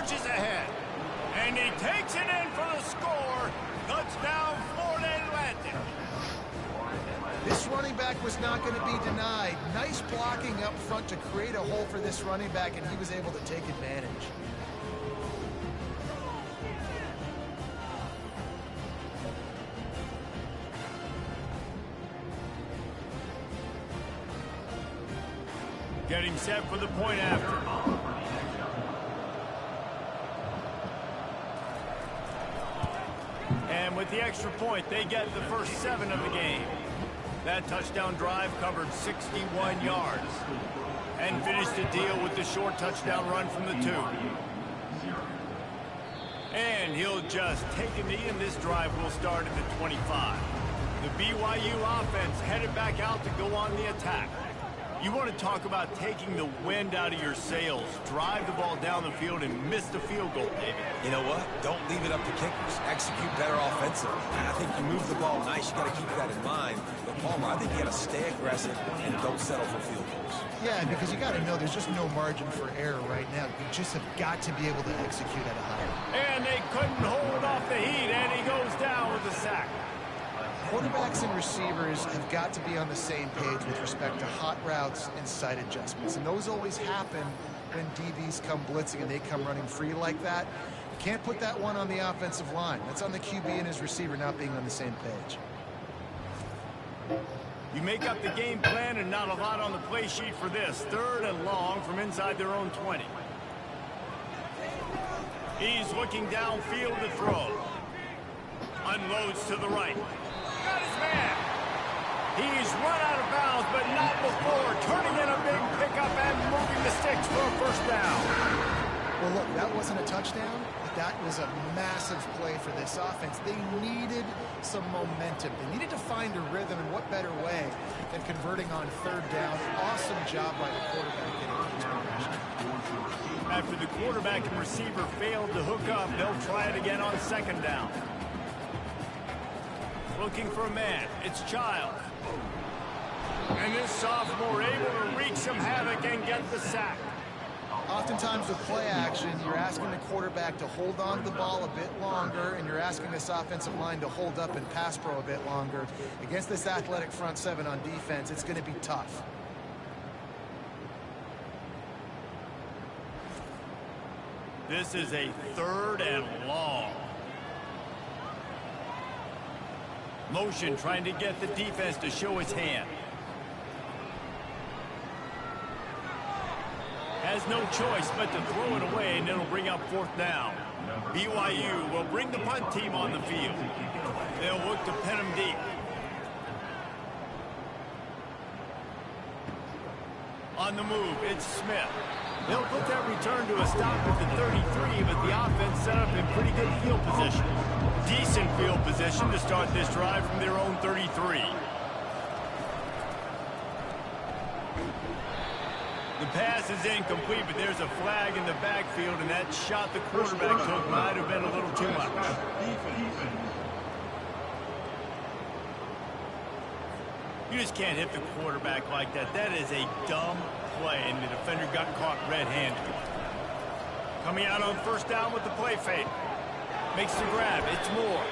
forges ahead. And he takes it in for the score. Touchdown, Florida Atlantic. This running back was not going to be denied. Nice blocking up front to create a hole for this running back, and he was able to take advantage. Getting set for the point after. And with the extra point, they get the first 7 of the game. That touchdown drive covered 61 yards and finished the deal with the short touchdown run from the 2. And he'll just take a knee, and this drive will start at the 25. The BYU offense headed back out to go on the attack. You want to talk about taking the wind out of your sails. Drive the ball down the field and miss the field goal, David. You know what? Don't leave it up to kickers. Execute better offensively. I think you move the ball nice. You got to keep that in mind. But Palmer, I think you got to stay aggressive and don't settle for field goals. Yeah, because you got to know there's just no margin for error right now. You just have got to be able to execute at a high level. And they couldn't hold off the heat, and he goes down with a sack. Quarterbacks and receivers have got to be on the same page with respect to hot routes and sight adjustments. And those always happen when DBs come blitzing and they come running free like that. You can't put that one on the offensive line. That's on the QB and his receiver not being on the same page. You make up the game plan and not a lot on the play sheet for this. 3rd and long from inside their own 20. He's looking downfield to throw. Unloads to the right. Got his man. He's run out of bounds, but not before turning in a big pickup and moving the sticks for a first down. Well, look, that wasn't a touchdown, but that was a massive play for this offense. They needed some momentum. They needed to find a rhythm, and what better way than converting on 3rd down. Awesome job by the quarterback getting to his progression. After the quarterback and receiver failed to hook up, they'll try it again on 2nd down. Looking for a man. It's Child. And this sophomore able to wreak some havoc and get the sack. Oftentimes with play action, you're asking the quarterback to hold on to the ball a bit longer, and you're asking this offensive line to hold up and pass pro a bit longer. Against this athletic front 7 on defense, it's going to be tough. This is a 3rd and long. Motion trying to get the defense to show its hand. Has no choice but to throw it away, and it'll bring up 4th down. BYU will bring the punt team on the field. They'll look to pin them deep. On the move, it's Smith. They'll put that return to a stop at the 33, but the offense set up in pretty good field position. Decent field position to start this drive from their own 33. The pass is incomplete, but there's a flag in the backfield, and that shot the quarterback took might have been a little too much. You just can't hit the quarterback like that. That is a dumb play, and the defender got caught red-handed. Coming out on 1st down with the play fake. Makes the grab. It's Moore.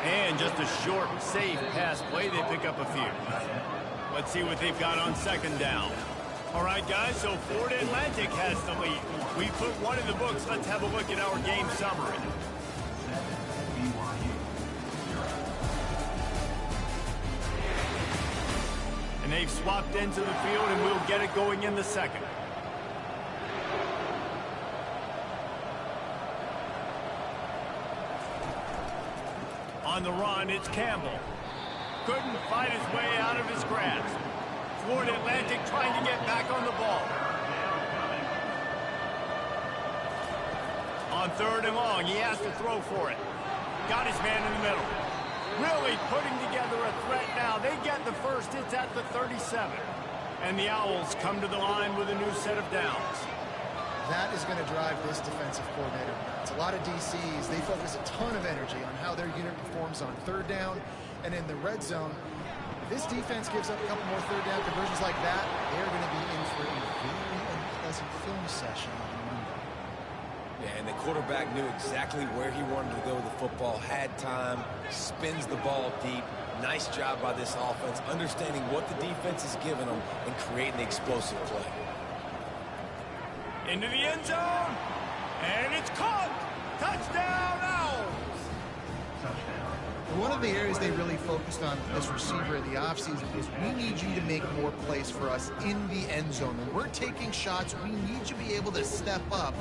And just a short, safe pass play. They pick up a few. Let's see what they've got on 2nd down. All right, guys, so Florida Atlantic has the lead. We put one in the books. Let's have a look at our game summary. And they've swapped into the field, and we'll get it going in the 2nd. On the run, it's Campbell. Couldn't fight his way out of his grasp. Florida Atlantic trying to get back on the ball. On 3rd and long, he has to throw for it. Got his man in the middle. Really putting together a threat now. They get the first. It's at the 37. And the Owls come to the line with a new set of downs. That is going to drive this defensive coordinator nuts. A lot of DCs, they focus a ton of energy on how their unit performs on 3rd down and in the red zone. If this defense gives up a couple more 3rd down conversions like that, they're going to be in for a very unpleasant film session on Monday. Yeah, and the quarterback knew exactly where he wanted to go with the football, had time, spins the ball deep. Nice job by this offense, understanding what the defense is giving them and creating the explosive play. Into the end zone, and it's caught. Touchdown, Owls. One of the areas they really focused on with this receiver in the offseason is we need you to make more plays for us in the end zone. When we're taking shots, we need you to be able to step up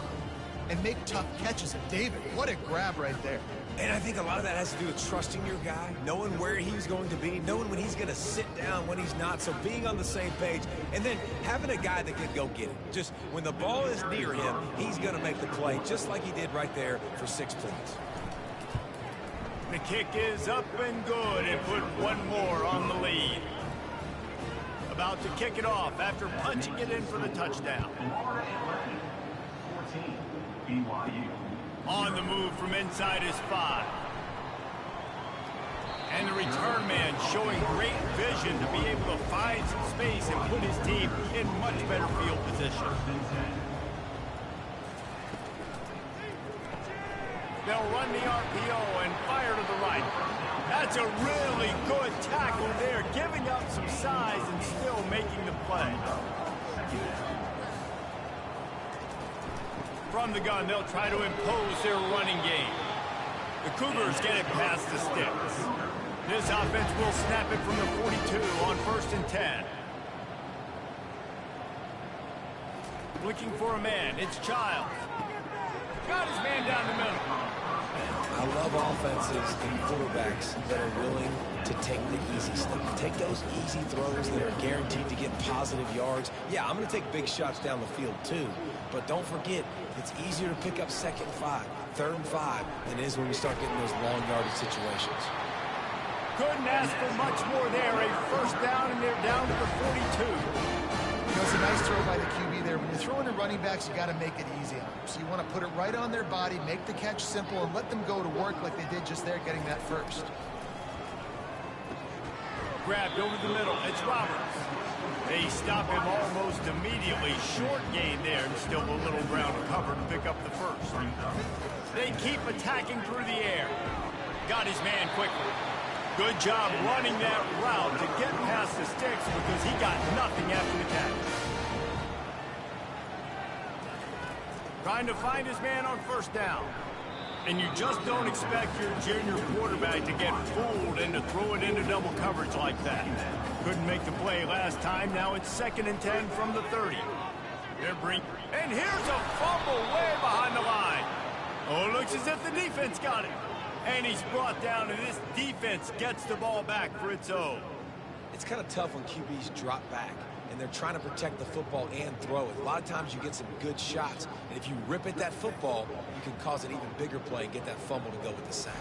and make tough catches. And David, what a grab right there. And I think a lot of that has to do with trusting your guy, knowing where he's going to be, knowing when he's going to sit down, when he's not, so being on the same page, and then having a guy that can go get it. Just when the ball is near him, he's going to make the play, just like he did right there for 6 points. The kick is up and good, and put one more on the lead. About to kick it off after punching it in for the touchdown. On the move from inside his 5. And the return man showing great vision to be able to find some space and put his team in much better field position. They'll run the RPO and fire to the right. That's a really good tackle there, giving up some size and still making the play. From the gun, they'll try to impose their running game. The Cougars get it past the sticks. This offense will snap it from the 42 on 1st and 10. Looking for a man, it's Childs. Got his man down the middle. I love offenses and quarterbacks that are willing to take the easy stuff. Take those easy throws that are guaranteed to get positive yards. Yeah, I'm going to take big shots down the field too, but don't forget, it's easier to pick up 2nd and 5, 3rd and 5 than it is when we start getting those long yardage situations. Couldn't ask for much more there. A 1st down, and they're down to the 42. It's a nice throw by the QB there. When you're throwing to running backs, you got to make it easy on them. So you want to put it right on their body, make the catch simple, and let them go to work like they did just there, getting that first. Grabbed over the middle. It's Roberts. They stop him almost immediately. Short gain there, and still a little ground to cover to pick up the first. They keep attacking through the air. Got his man quickly. Good job running that route to get past the sticks because he got nothing after the catch. Trying to find his man on 1st down. And you just don't expect your junior quarterback to get fooled and to throw it into double coverage like that. Couldn't make the play last time. Now it's 2nd and 10 from the 30. And here's a fumble way behind the line. Oh, it looks as if the defense got it. And he's brought down, and this defense gets the ball back for its own. It's kind of tough when QBs drop back, and they're trying to protect the football and throw it. A lot of times you get some good shots, and if you rip at that football, you can cause an even bigger play and get that fumble to go with the sack.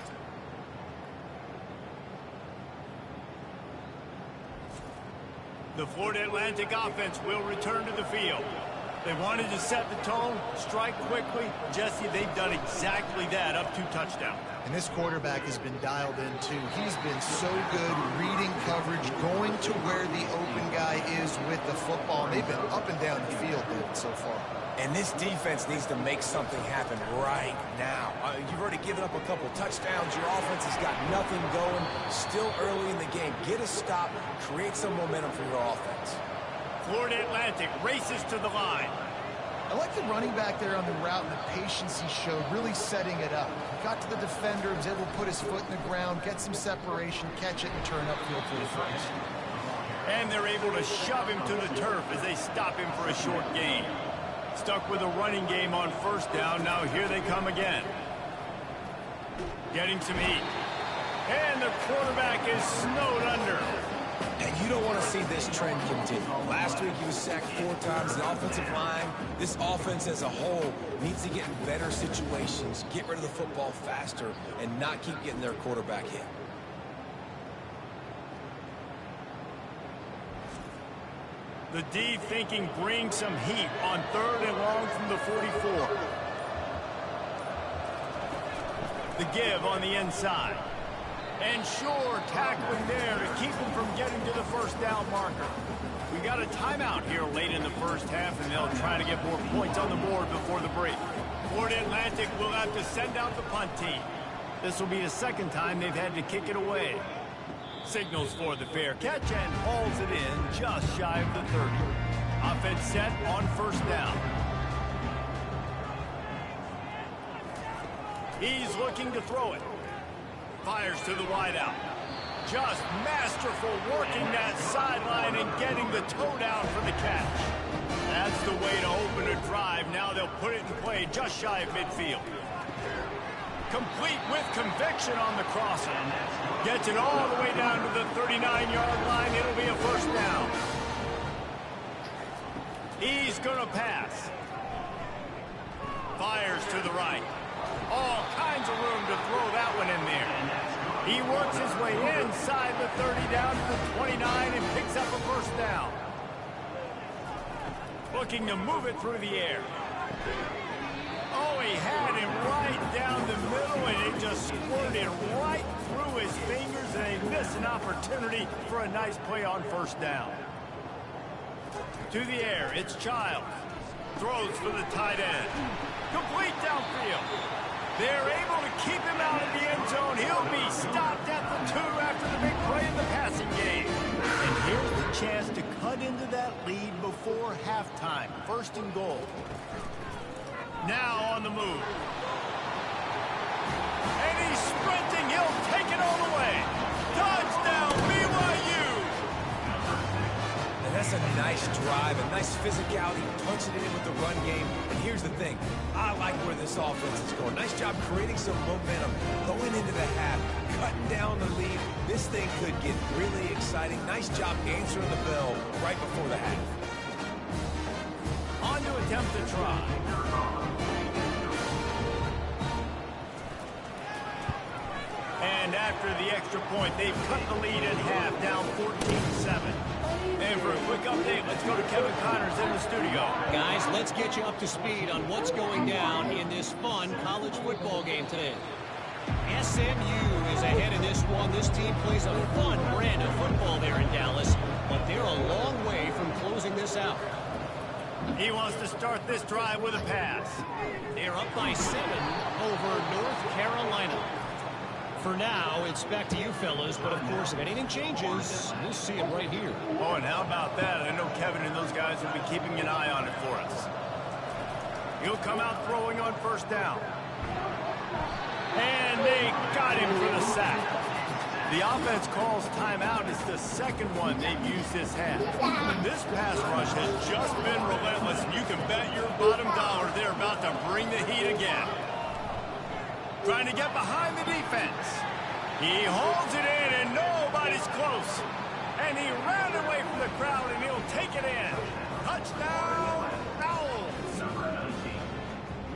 The Florida Atlantic offense will return to the field. They wanted to set the tone, strike quickly. Jesse, they've done exactly that, up 2 touchdowns. And this quarterback has been dialed in, too. He's been so good reading coverage, going to where the open guy is with the football. And they've been up and down the field, David, so far. And this defense needs to make something happen right now. You've already given up a couple touchdowns. Your offense has got nothing going. Still early in the game. Get a stop. Create some momentum for your offense. Florida Atlantic races to the line. I like the running back there on the route and the patience he showed, really setting it up. Got to the defender, was able to put his foot in the ground, get some separation, catch it, and turn upfield for the first. And they're able to shove him to the turf as they stop him for a short gain. Stuck with a running game on 1st down. Now here they come again. Getting some heat. And the quarterback is snowed under. And you don't want to see this trend continue. Last week he was sacked 4 times. The offensive line, this offense as a whole, needs to get in better situations, get rid of the football faster, and not keep getting their quarterback hit. The D thinking bring some heat on 3rd and long from the 44. The give on the inside. And sure, tackling there to keep him from getting to the first down marker. We got a timeout here late in the first half, and they'll try to get more points on the board before the break. Florida Atlantic will have to send out the punt team. This will be the second time they've had to kick it away. Signals for the fair catch and hauls it in just shy of the 30. Offense set on first down. He's looking to throw it. Fires to the wideout. Just masterful working that sideline and getting the toe down for the catch. That's the way to open a drive. Now they'll put it in play just shy of midfield. Complete with conviction on the crossing. Gets it all the way down to the 39-yard line. It'll be a first down. He's going to pass. Fires to the right. All kinds of room to throw that one in there. He works his way inside the 30 down to the 29 and picks up a first down. Looking to move it through the air. Oh, he had him right down the middle, and it just squirted right through his fingers, and they missed an opportunity for a nice play on first down. To the air, it's Child. Throws for the tight end. Complete downfield. They're able to keep him out of the end zone. He'll be stopped at the 2 after the big play in the passing game. And here's the chance to cut into that lead before halftime. First and goal. Now on the move. And he's sprinting. He'll take it all the way. Touchdown, BYU! And that's a nice drive, a nice physicality, punching it in with the run game. And here's the thing. I like where this offense is going. Nice job creating some momentum, going into the half, cutting down the lead. This thing could get really exciting. Nice job answering the bell right before the half. On to attempt to try. And after the extra point, they've cut the lead at half, down 14-7. And for a quick update, let's go to Kevin Connors in the studio. Guys, let's get you up to speed on what's going down in this fun college football game today. SMU is ahead in this one. This team plays a fun brand of football there in Dallas, but they're a long way from closing this out. He wants to start this drive with a pass. They're up by 7 over North Carolina. For now, it's back to you fellas, but of course, if anything changes, we'll see it right here. Oh, and how about that? I know Kevin and those guys will be keeping an eye on it for us. He'll come out throwing on first down. And they got him for the sack. The offense calls timeout. It's the second one they've used this half. This pass rush has just been relentless, and you can bet your bottom dollar they're about to bring the heat again. Trying to get behind the defense. He holds it in, and nobody's close. And he ran away from the crowd, and he'll take it in. Touchdown, Owls.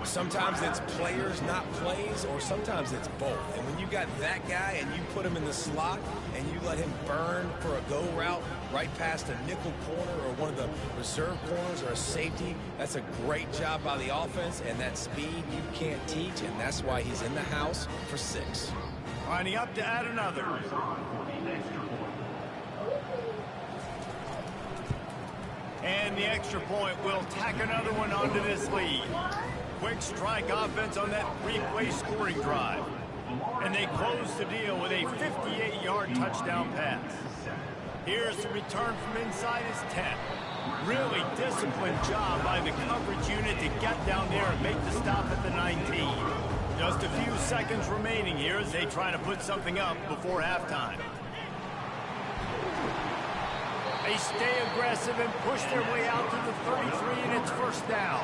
Sometimes it's players, not plays, or sometimes it's both. And when you got that guy and you put him in the slot and you let him burn for a go route right past a nickel corner or one of the reserve corners or a safety, that's a great job by the offense, and that speed you can't teach, and that's why he's in the house for 6. Lining up to add another. And the extra point will tack another one onto this lead. Quick strike offense on that 3-play scoring drive. And they close the deal with a 58-yard touchdown pass. Here's the return from inside his 10. Really disciplined job by the coverage unit to get down there and make the stop at the 19. Just a few seconds remaining here as they try to put something up before halftime. They stay aggressive and push their way out to the 33, and it's first down.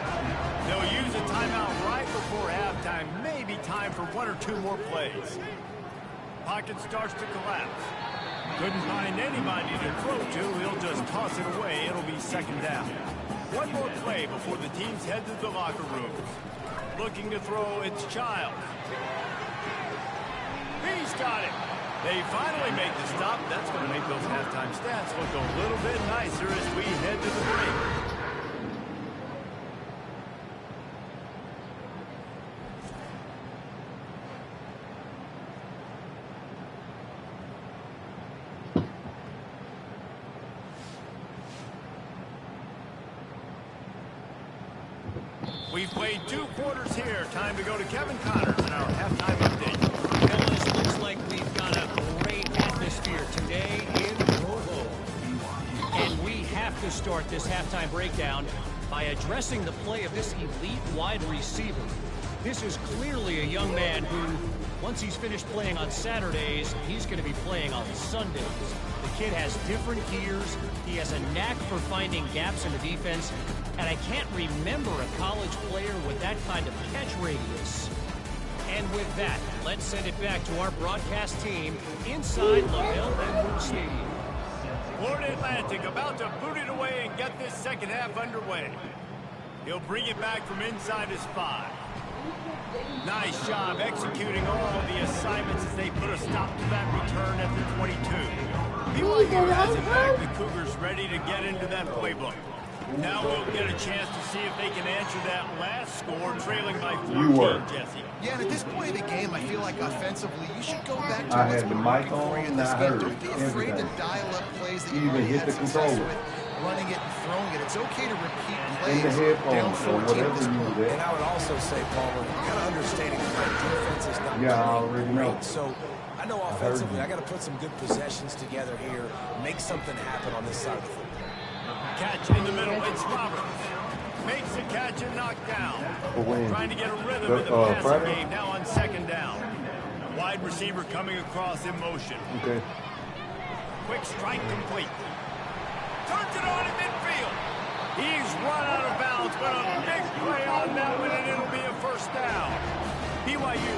They'll use a timeout right before halftime. Maybe time for 1 or 2 more plays. Pocket starts to collapse. Couldn't find anybody to throw to. He'll just toss it away. It'll be second down. One more play before the teams head to the locker rooms. Looking to throw, it's Child. He's got it. They finally make the stop. That's going to make those halftime stats look a little bit nicer as we head to the break. We've played 2 quarters here. Time to go to Kevin Connors in our halftime update. Fellas, looks like we've got a great atmosphere today in Provo. And we have to start this halftime breakdown by addressing the play of this elite wide receiver. This is clearly a young man who, once he's finished playing on Saturdays, he's going to be playing on Sundays. The kid has different gears. He has a knack for finding gaps in the defense. And I can't remember a college player with that kind of catch radius. And with that, let's send it back to our broadcast team inside LaBelle Edwards Stadium. Florida Atlantic about to boot it away and get this second half underway. He'll bring it back from inside his 5. Nice job executing all the assignments as they put a stop to that return at the 22. BYU has it back. The Cougars ready to get into that playbook. Now we'll get a chance to see if they can answer that last score, trailing by 14, Jesse. Yeah, and at this point of the game, I feel like offensively, you should go back to what's been working for you in this game. Don't be afraid to dial up plays that you already had success with, running it and throwing it. It's okay to repeat plays down 14 at this point. And I would also say, Palmer, kind of understanding that my defense is not great. So I know offensively, I got to put some good possessions together here, make something happen on this side of the football. Catch in the middle, it's Roberts. Makes the catch and knocked down. Trying to get a rhythm in the passing game now on second down. Wide receiver coming across in motion. Okay. Quick strike complete. Turns it on in midfield. He's run out of bounds, but a big play on that one, and it'll be a first down. BYU